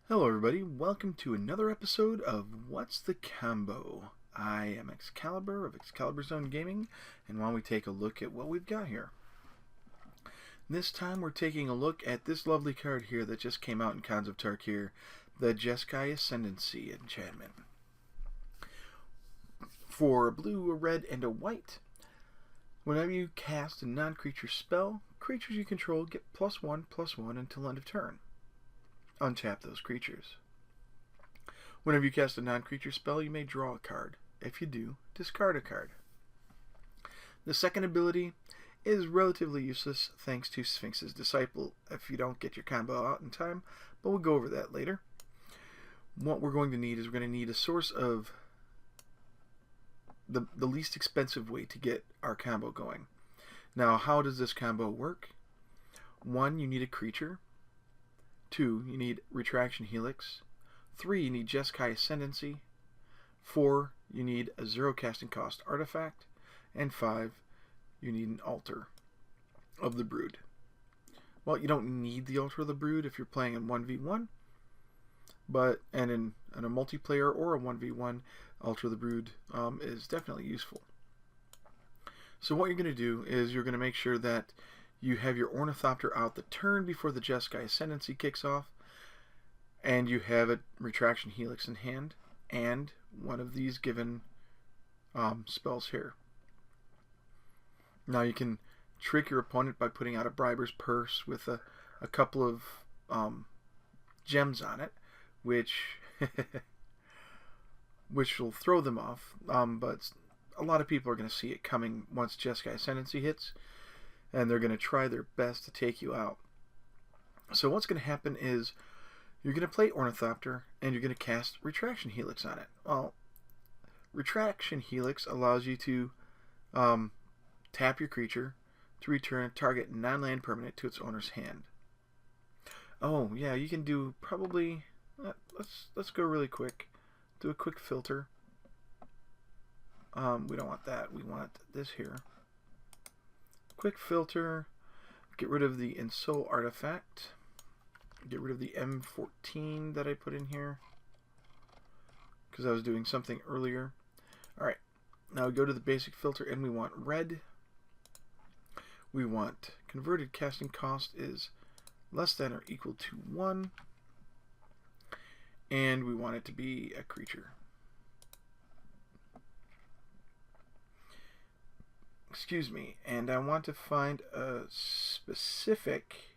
Hello everybody, welcome to another episode of What's the Combo? I am Excalibur of Excalibur Zone Gaming, and why don't we take a look at what we've got here. This time we're taking a look at this lovely card here that just came out in Khans of Tarkir, the Jeskai Ascendency enchantment. For a blue, a red, and a white, whenever you cast a non-creature spell, creatures you control get +1/+1 until end of turn. Untap those creatures. Whenever you cast a non-creature spell, you may draw a card. If you do, discard a card. The second ability is relatively useless thanks to Sphinx's Disciple if you don't get your combo out in time, but we'll go over that later. What we're going to need is we're going to need a source of the least expensive way to get our combo going. Now, how does this combo work? 1, you need a creature. 2, you need Retraction Helix. 3, you need Jeskai Ascendency. 4, you need a 0 casting cost artifact. And 5, you need an Altar of the Brood. Well, you don't need the Altar of the Brood if you're playing in 1v1, and in a multiplayer or a 1v1, Altar of the Brood is definitely useful. So what you're going to do is you're going to make sure that you have your Ornithopter out the turn before the Jeskai Ascendency kicks off, and you have a Retraction Helix in hand, and one of these given spells here. Now you can trick your opponent by putting out a Briber's Purse with a couple of gems on it, which will throw them off, but a lot of people are going to see it coming once Jeskai Ascendency hits, and they're going to try their best to take you out. So what's going to happen is you're going to play Ornithopter and you're going to cast Retraction Helix on it. Well, Retraction Helix allows you to tap your creature to return a target non-land permanent to its owner's hand. Oh yeah, you can do probably let's go really quick. Do a quick filter. We don't want that. We want this here. Quick filter, get rid of the Ensoul artifact, get rid of the M14 that I put in here because I was doing something earlier. Alright, now we go to the basic filter and we want red. We want converted casting cost is less than or equal to 1, and we want it to be a creature. Excuse me, and I want to find a specific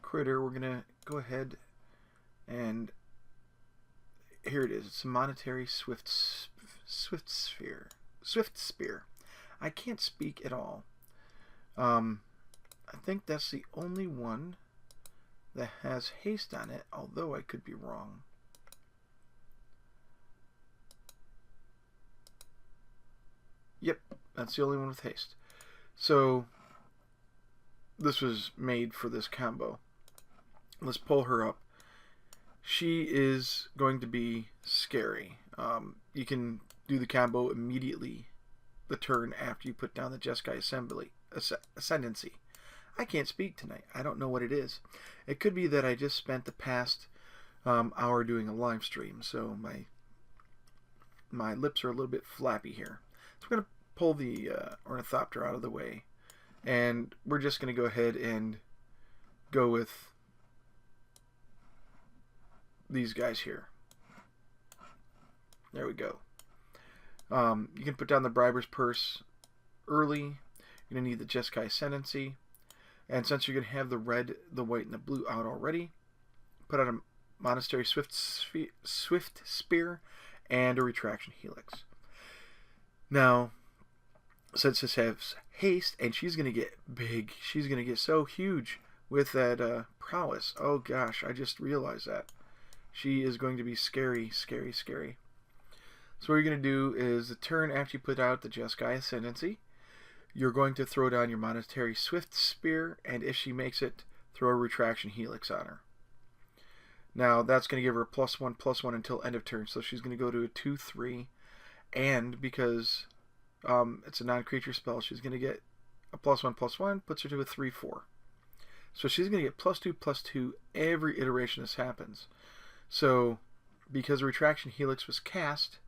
critter. We're going to go ahead and here it is. It's a monetary Swift Spear. I can't speak at all. I think that's the only one that has haste on it, although I could be wrong. Yep, that's the only one with haste. So this was made for this combo. Let's pull her up. She is going to be scary. You can do the combo immediately the turn after you put down the Jeskai Ascendency. I can't speak tonight. I don't know what it is. It could be that I just spent the past hour doing a live stream, so my lips are a little bit flappy here. So we're going to pull the Ornithopter out of the way, and we're just going to go ahead and go with these guys here. There we go. You can put down the Briber's Purse early. You're going to need the Jeskai Ascendency, and since you're going to have the red, the white, and the blue out already, put out a Monastery Swift Spear and a Retraction Helix. Now, since this has haste, and she's going to get big, she's going to get so huge with that prowess. Oh gosh, I just realized that. She is going to be scary, scary, scary. So what you're going to do is the turn after you put out the Jeskai Ascendency, you're going to throw down your Monetary Swift Spear, and if she makes it, throw a Retraction Helix on her. Now that's going to give her a +1/+1 until end of turn, so she's going to go to a 2/3. And because it's a non-creature spell, she's going to get a +1/+1, puts her to a 3/4. So she's going to get +2/+2 every iteration this happens. So because the Retraction Helix was cast,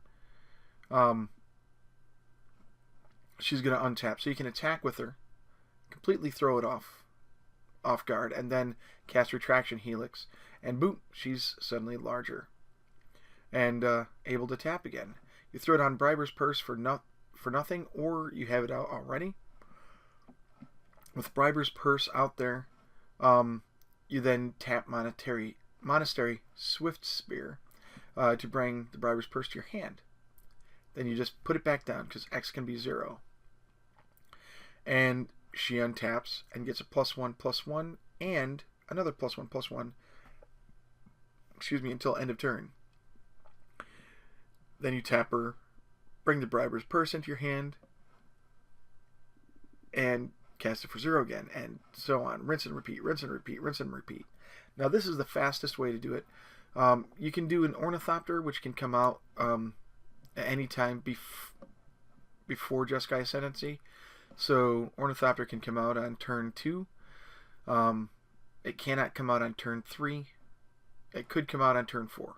she's going to untap. So you can attack with her, completely throw it off guard, and then cast Retraction Helix, and boom, she's suddenly larger and able to tap again. You throw it on Briber's Purse for nothing, or you have it out already. With Briber's Purse out there, you then tap Monastery Swift Spear to bring the Briber's Purse to your hand. Then you just put it back down, because X can be 0. And she untaps and gets a +1/+1 and another +1/+1, until end of turn. Then you tap her, bring the Briber's Purse into your hand, and cast it for 0 again, and so on. Rinse and repeat, rinse and repeat, rinse and repeat. Now this is the fastest way to do it. You can do an Ornithopter, which can come out at any time before Jeskai Ascendency. So Ornithopter can come out on turn 2. It cannot come out on turn 3. It could come out on turn 4.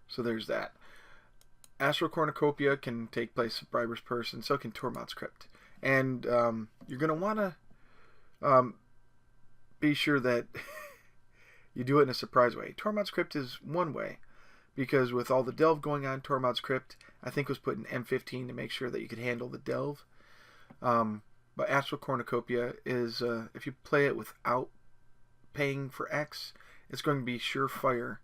So there's that. Astral Cornucopia can take place of Briber's Purse, and so can Tormod's Crypt. And you're going to want to be sure that you do it in a surprise way. Tormod's Crypt is one way, because with all the delve going on, Tormod's Crypt, I think, was put in M15 to make sure that you could handle the delve. But Astral Cornucopia is, if you play it without paying for X, it's going to be surefire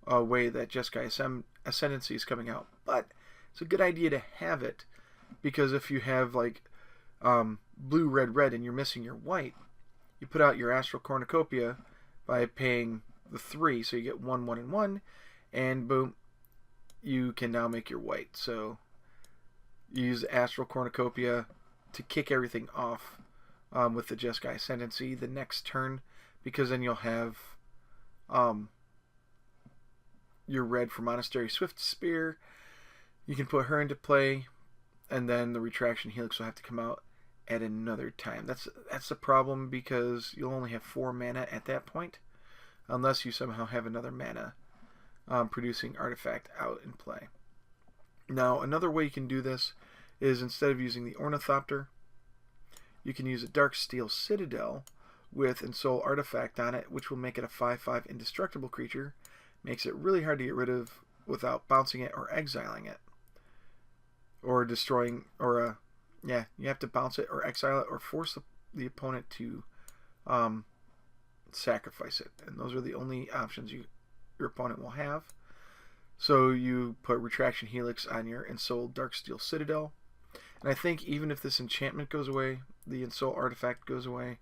way that Jeskai Ascendency is coming out. But it's a good idea to have it, because if you have like blue, red, red, and you're missing your white, you put out your Astral Cornucopia by paying the 3, so you get 1, 1, and 1, and boom, you can now make your white. So use Astral Cornucopia to kick everything off with the Jeskai Ascendency the next turn, because then you'll have your red for Monastery Swift Spear. You can put her into play, and then the Retraction Helix will have to come out at another time. That's the problem, because you'll only have 4 mana at that point, unless you somehow have another mana producing artifact out in play. Now, another way you can do this is, instead of using the Ornithopter, you can use a Darksteel Citadel with Ensoul Artifact on it, which will make it a 5/5 indestructible creature. Makes it really hard to get rid of without bouncing it or exiling it, or destroying, or you have to bounce it or exile it or force the opponent to sacrifice it, and those are the only options your opponent will have. So you put Retraction Helix on your Ensouled Darksteel Citadel, and I think even if this enchantment goes away, the Ensoul Artifact goes away,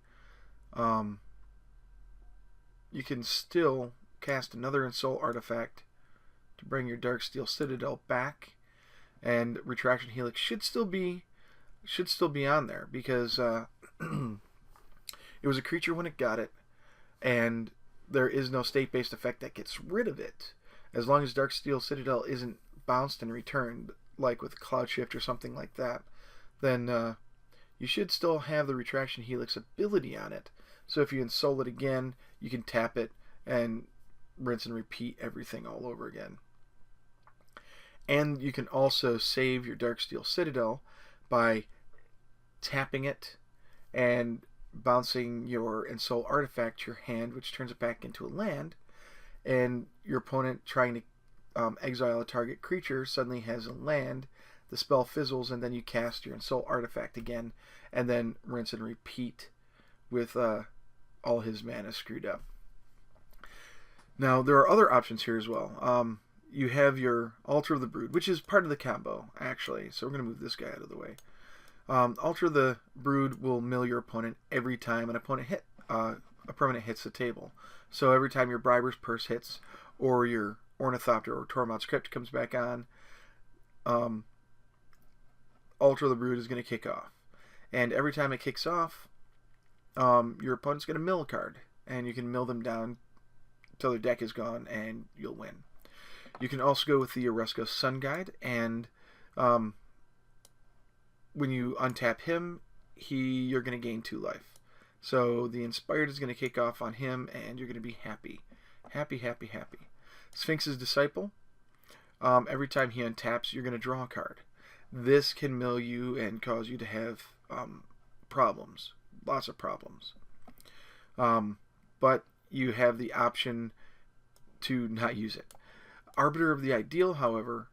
you can still cast another Ensoul Artifact to bring your Darksteel Citadel back, and Retraction Helix should still be on there, because it was a creature when it got it, and there is no state-based effect that gets rid of it. As long as Darksteel Citadel isn't bounced and returned, like with Cloud Shift or something like that, then you should still have the Retraction Helix ability on it. So if you Ensoul it again, you can tap it and rinse and repeat everything all over again. And you can also save your Darksteel Citadel by tapping it and bouncing your Ensoul Artifact to your hand, which turns it back into a land, and your opponent trying to exile a target creature suddenly has a land, the spell fizzles, and then you cast your Ensoul Artifact again, and then rinse and repeat with all his mana screwed up. Now, there are other options here as well. You have your Altar of the Brood, which is part of the combo, actually, so we're going to move this guy out of the way. Altar of the Brood will mill your opponent every time a permanent hits the table. So every time your Briber's Purse hits, or your Ornithopter or Tormod's Crypt comes back on, Altar of the Brood is going to kick off. And every time it kicks off, your opponent's going to mill a card, and you can mill them down until their deck is gone, and you'll win. You can also go with the Oresco Sun Guide, and when you untap him, you're going to gain 2 life. So the Inspired is going to kick off on him, and you're going to be happy. Happy, happy, happy. Sphinx's Disciple. Every time he untaps, you're going to draw a card. This can mill you and cause you to have problems. Lots of problems. But you have the option to not use it. Arbiter of the Ideal, however,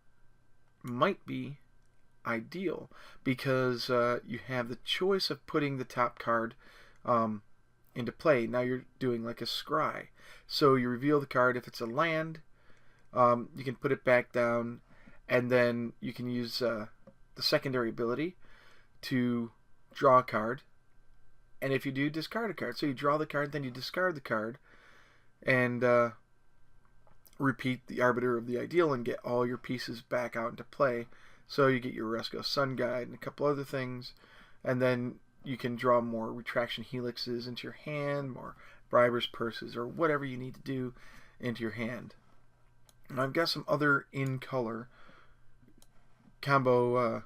might be ideal because you have the choice of putting the top card into play. Now you're doing like a scry. So you reveal the card. If it's a land, you can put it back down, and then you can use the secondary ability to draw a card. And if you do, discard a card. So you draw the card, then you discard the card, and repeat the Arbiter of the Ideal and get all your pieces back out into play. So you get your Resco Sun Guide and a couple other things, and then you can draw more Retraction Helixes into your hand, more Briber's Purses, or whatever you need to do into your hand. And I've got some other in-color combo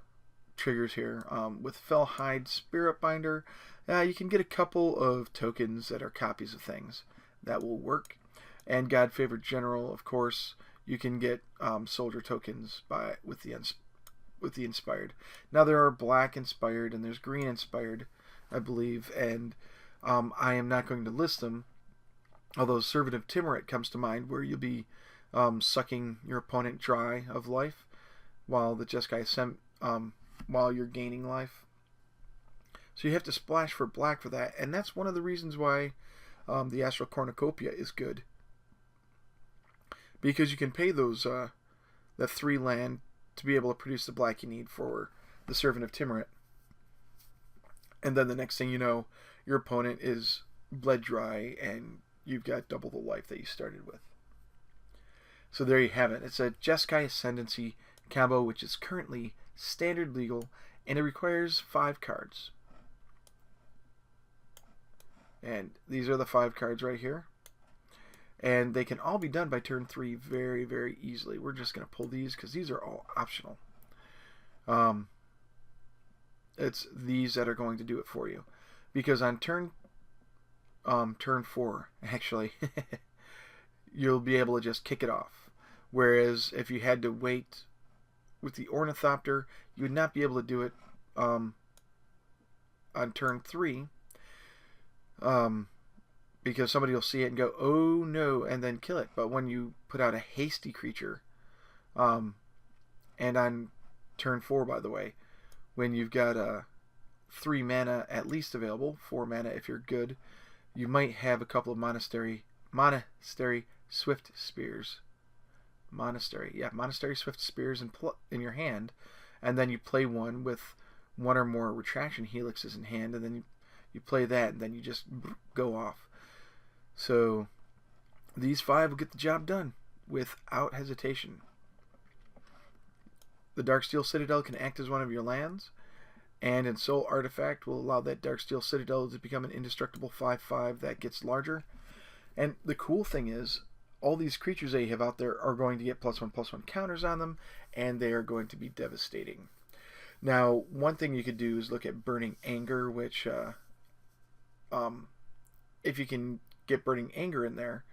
triggers here. With Fellhide Spirit Binder, you can get a couple of tokens that are copies of things. That will work. And God Favored General, of course, you can get soldier tokens with the Inspired. Now there are black Inspired and there's green Inspired, I believe, and I am not going to list them, although Servant of Timurit comes to mind, where you'll be sucking your opponent dry of life while the Jeskai while you're gaining life. So you have to splash for black for that, and that's one of the reasons why the Astral Cornucopia is good, because you can pay those that 3 land to be able to produce the black you need for the Servant of Timurit. And then the next thing you know, your opponent is bled dry and you've got double the life that you started with. So there you have it. It's a Jeskai Ascendency combo, which is currently standard legal, and it requires 5 cards. And these are the 5 cards right here. And they can all be done by turn 3 very, very easily. We're just going to pull these because these are all optional. It's these that are going to do it for you. Because on turn 4, actually, you'll be able to just kick it off. Whereas if you had to wait with the Ornithopter, you would not be able to do it on turn 3. Because somebody will see it and go, oh no, and then kill it. But when you put out a hasty creature, and on turn 4, by the way, when you've got 3 mana at least available, 4 mana if you're good, you might have a couple of Monastery Swift Spears. Monastery Swift Spears in your hand, and then you play one with 1 or more Retraction Helixes in hand, and then you play that, and then you just go off. So these 5 will get the job done without hesitation. The Darksteel Citadel can act as one of your lands, and in Soul Artifact will allow that Darksteel Citadel to become an indestructible 5/5 that gets larger. And the cool thing is, all these creatures that you have out there are going to get +1/+1 counters on them, and they are going to be devastating. Now, one thing you could do is look at Burning Anger, which if you can get Burning Anger in there,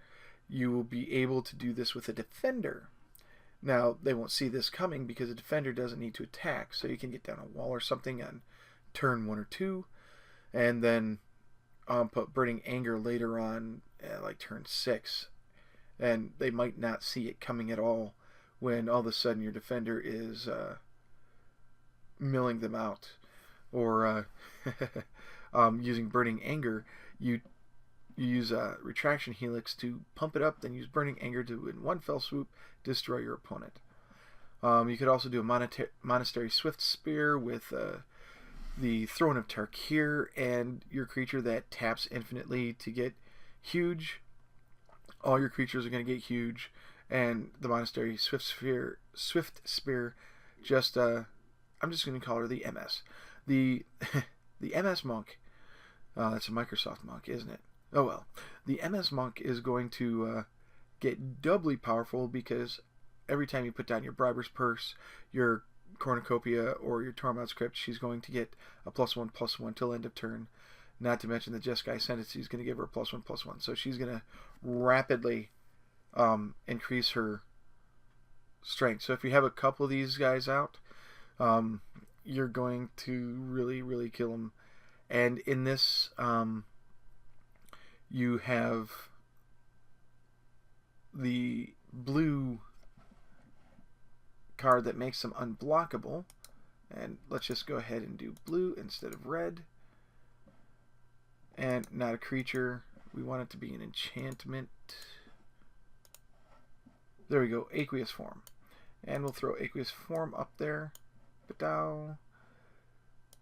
you will be able to do this with a Defender. Now, they won't see this coming because a Defender doesn't need to attack, so you can get down a wall or something on turn 1 or 2, and then put Burning Anger later on, like turn 6, and they might not see it coming at all when all of a sudden your Defender is milling them out. Or using Burning Anger, you use a Retraction Helix to pump it up, then use Burning Anger to, in one fell swoop, destroy your opponent. You could also do a Monastery Swift Spear with the Throne of Tarkir, and your creature that taps infinitely to get huge. All your creatures are going to get huge, and the Monastery Swift Spear just, I'm just going to call her the MS. The MS Monk, that's a Microsoft Monk, isn't it? Oh well. The MS Monk is going to get doubly powerful because every time you put down your Briber's Purse, your Cornucopia, or your Tormod's Crypt, she's going to get a +1/+1 till end of turn. Not to mention the Jeskai Ascendency is going to give her +1/+1. So she's going to rapidly increase her strength. So if you have a couple of these guys out, you're going to really, really kill them. And in this, you have the blue card that makes them unblockable. And let's just go ahead and do blue instead of red. And not a creature. We want it to be an enchantment. There we go, Aqueous Form. And we'll throw Aqueous Form up there. Ba-dow.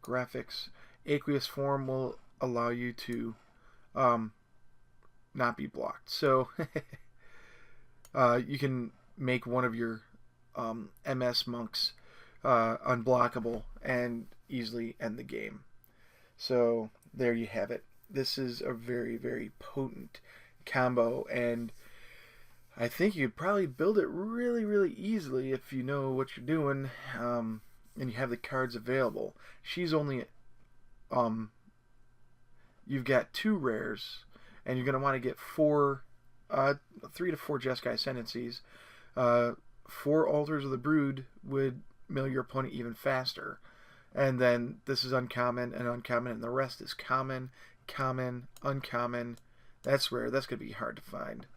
Graphics. Aqueous Form will allow you to not be blocked. So you can make one of your MS monks unblockable and easily end the game. So there you have it. This is a very, very potent combo, and I think you could probably build it really, really easily if you know what you're doing, and you have the cards available. She's only, you've got 2 rares, and you're going to want to get 3 to 4 Jeskai Ascendancies. 4 Altars of the Brood would mill your opponent even faster. And then this is uncommon and uncommon, and the rest is common, common, uncommon. That's rare. That's going to be hard to find.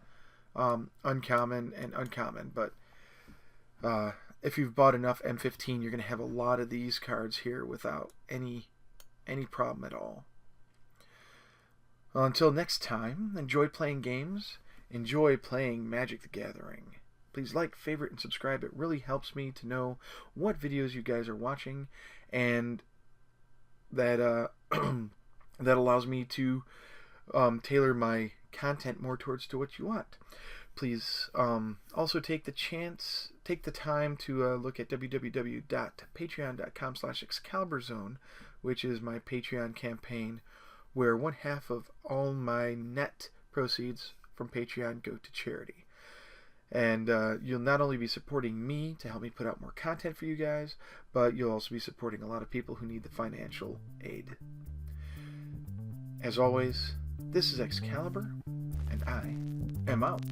Uncommon and uncommon. But if you've bought enough M15, you're going to have a lot of these cards here without any problem at all. Well, until next time, enjoy playing games. Enjoy playing Magic the Gathering. Please like, favorite, and subscribe. It really helps me to know what videos you guys are watching, and that that allows me to tailor my content more towards to what you want. Please also take the time to look at www.patreon.com/ExcaliburZone, which is my Patreon campaign, where 1/2 of all my net proceeds from Patreon go to charity. And you'll not only be supporting me to help me put out more content for you guys, but you'll also be supporting a lot of people who need the financial aid. As always, this is Excalibur, and I am out.